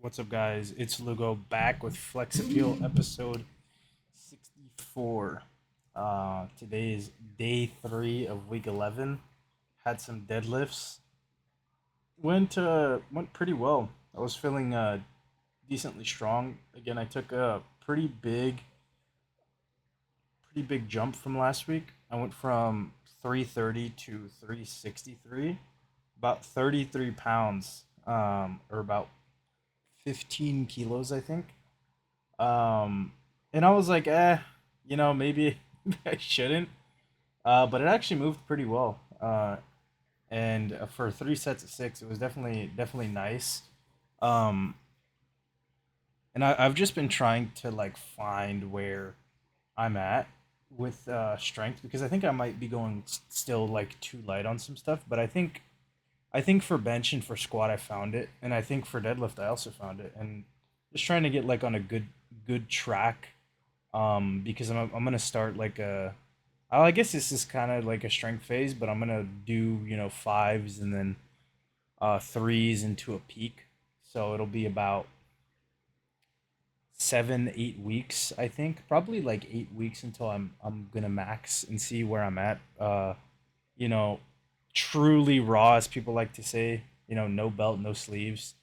What's up, guys? It's Lugo back with Flex Appeal episode 64. Today is day three of week 11. Had some deadlifts. Went pretty well. I was feeling decently strong. Again, I took a pretty big jump from last week. I went from 330 to 363, about 33 pounds, or about 15 kilos, I think. Um, and I was like, maybe I shouldn't. But it actually moved pretty well. And for three sets of six, it was definitely nice. Um, and I've just been trying to like find where I'm at with strength because I think I might be going still like too light on some stuff. But I think for bench and for squat I found it, and I think for deadlift I also found it, and just trying to get like on a good track. Because I'm gonna start like I guess this is kind of like a strength phase, but I'm gonna do fives and then threes into a peak. So it'll be about 7 8 weeks, I think, probably like 8 weeks until I'm gonna max and see where I'm at. You know, truly raw, as people like to say. No belt, no sleeves.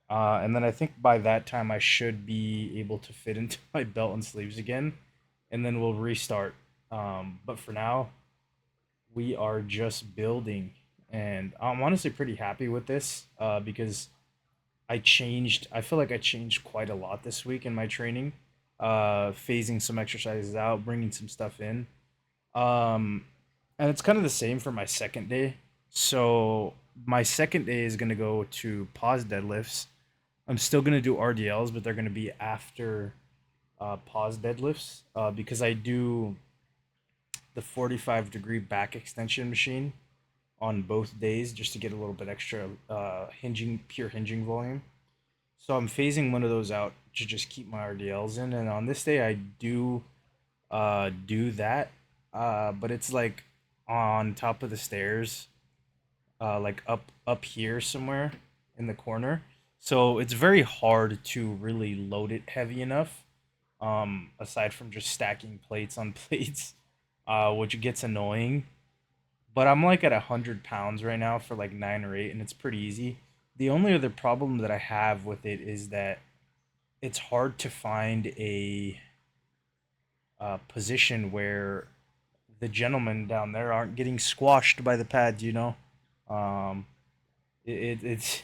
And then I think by that time I should be able to fit into my belt and sleeves again, and then we'll restart. But for now, we are just building, and I'm honestly pretty happy with this because I changed. I feel like I changed quite a lot this week in my training, phasing some exercises out, bringing some stuff in. Um, and it's kind of the same for my second day. So my second day is gonna go to pause deadlifts. I'm still gonna do RDLs, but they're gonna be after pause deadlifts because I do the 45-degree back extension machine on both days just to get a little bit extra pure hinging volume. So I'm phasing one of those out to just keep my RDLs in, and on this day I do that, but it's like on top of the stairs, like up here somewhere in the corner. So it's very hard to really load it heavy enough. Aside from just stacking plates on plates, which gets annoying. But I'm like at 100 pounds right now for like 9 or 8, and it's pretty easy. The only other problem that I have with it is that it's hard to find a position where the gentlemen down there aren't getting squashed by the pads. Um, it's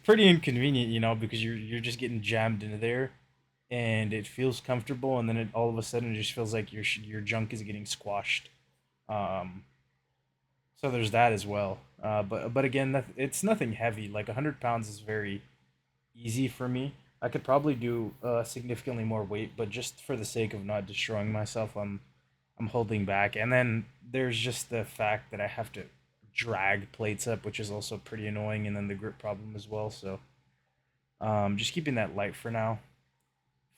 pretty inconvenient, because you're just getting jammed into there, and it feels comfortable, and then all of a sudden it just feels like your junk is getting squashed. Um, so there's that as well. But again, it's nothing heavy. Like 100 pounds is very easy for me. I could probably do significantly more weight, but just for the sake of not destroying myself, I'm holding back. And then there's just the fact that I have to drag plates up, which is also pretty annoying, and then the grip problem as well. So just keeping that light for now.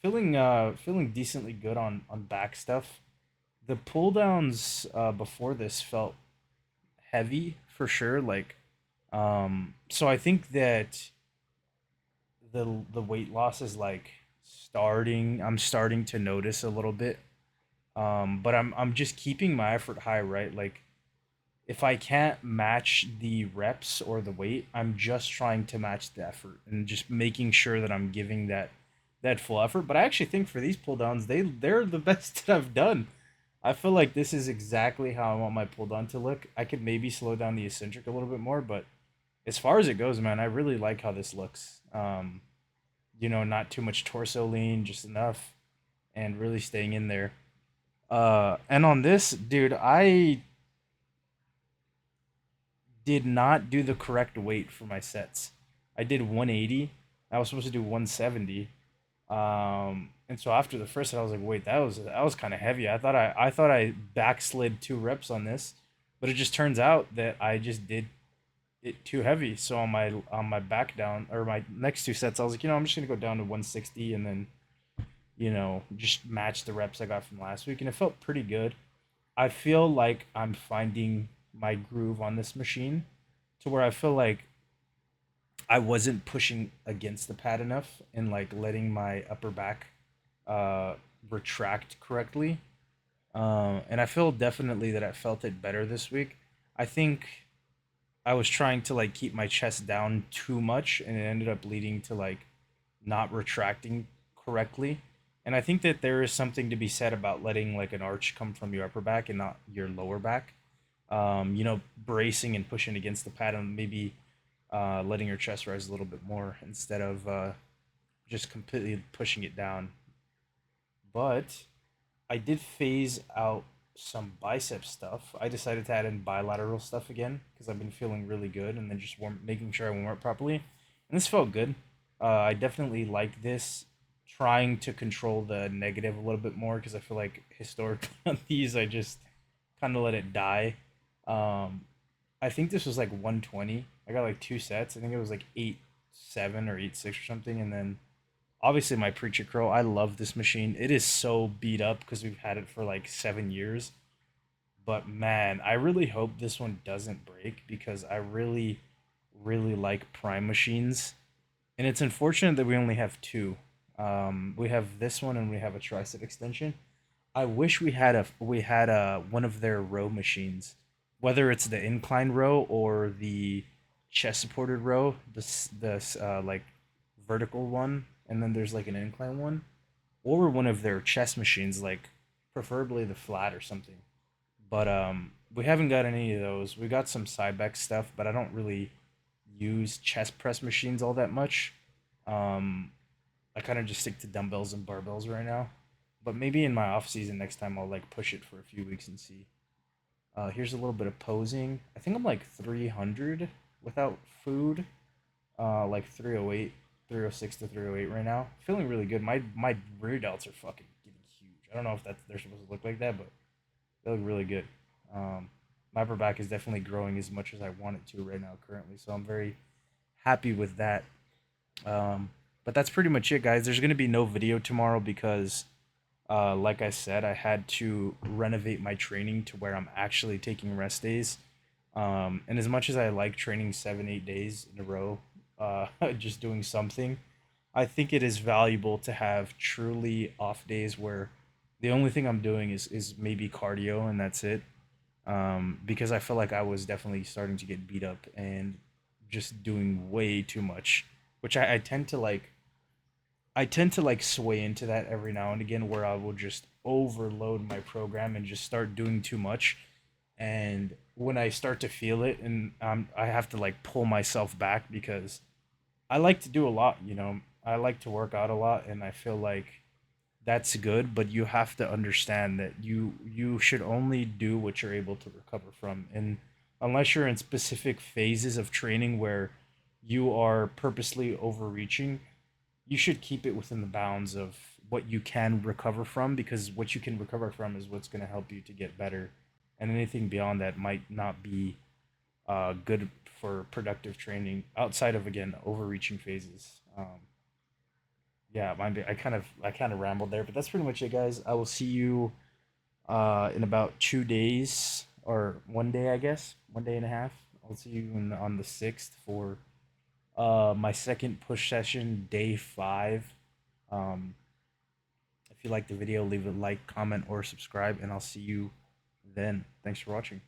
Feeling decently good on back stuff. The pull downs before this felt heavy for sure. So I think that the weight loss is like starting. I'm starting to notice a little bit. But I'm just keeping my effort high, right? Like if I can't match the reps or the weight, I'm just trying to match the effort and just making sure that I'm giving that full effort. But I actually think for these pull downs, they're the best that I've done. I feel like this is exactly how I want my pull down to look. I could maybe slow down the eccentric a little bit more, but as far as it goes, man, I really like how this looks. Not too much torso lean, just enough, and really staying in there. And on this, dude, I did not do the correct weight for my sets. I did 180. I was supposed to do 170. And so after the first set, I was like, wait, that was kind of heavy. I thought I backslid 2 reps on this, but it just turns out that I just did it too heavy. So on my back down or my next 2 sets, I was like, I'm just gonna go down to 160 and then just match the reps I got from last week, and it felt pretty good. I feel like I'm finding my groove on this machine to where I feel like I wasn't pushing against the pad enough and like letting my upper back uh, retract correctly. And I feel definitely that I felt it better this week. I think I was trying to like keep my chest down too much, and it ended up leading to like not retracting correctly. And I think that there is something to be said about letting like an arch come from your upper back and not your lower back. Bracing and pushing against the pad and maybe letting your chest rise a little bit more instead of just completely pushing it down. But I did phase out some bicep stuff. I decided to add in bilateral stuff again because I've been feeling really good, and then just making sure I warm up properly. And this felt good. I definitely like this. Trying to control the negative a little bit more because I feel like historically on these I just kind of let it die. Um, I think this was like 120. I got like two sets. I think it was like 8-7 or 8-6 or something, and then obviously my Preacher Crow. I love this machine. It is so beat up because we've had it for like 7 years. But man, I really hope this one doesn't break because I really, really like Prime machines. And it's unfortunate that we only have two. We have this one and we have a tricep extension. I wish we had a one of their row machines, whether it's the incline row or the chest supported row, this like vertical one, and then there's like an incline one, or one of their chest machines, like preferably the flat or something. But we haven't got any of those. We got some Cybex stuff, but I don't really use chest press machines all that much. Um, I kind of just stick to dumbbells and barbells right now. But maybe in my off season next time I'll like push it for a few weeks and see. Here's a little bit of posing. I think I'm like 300 without food. Like 308, 306 to 308 right now. Feeling really good. My rear delts are fucking getting huge. I don't know if they're supposed to look like that, but they look really good. My upper back is definitely growing as much as I want it to right now currently, so I'm very happy with that. Um, but that's pretty much it, guys. There's gonna be no video tomorrow because, like I said, I had to renovate my training to where I'm actually taking rest days. And as much as I like training 7, 8 days in a row, just doing something, I think it is valuable to have truly off days where the only thing I'm doing is maybe cardio and that's it. Because I feel like I was definitely starting to get beat up and just doing way too much, which I tend to like sway into that every now and again where I will just overload my program and just start doing too much. And when I start to feel it, and I have to like pull myself back because I like to do a lot, I like to work out a lot, and I feel like that's good, but you have to understand that you should only do what you're able to recover from. And unless you're in specific phases of training where you are purposely overreaching, you should keep it within the bounds of what you can recover from, because what you can recover from is what's going to help you to get better, and anything beyond that might not be good for productive training outside of, again, overreaching phases. Yeah, I kind of rambled there, but that's pretty much it, guys. I will see you in about 2 days, or one day, I guess, 1 day and a half. I'll see you on the 6th for my second push session, day 5. Um, if you like the video, leave a like, comment, or subscribe, and I'll see you then. Thanks for watching.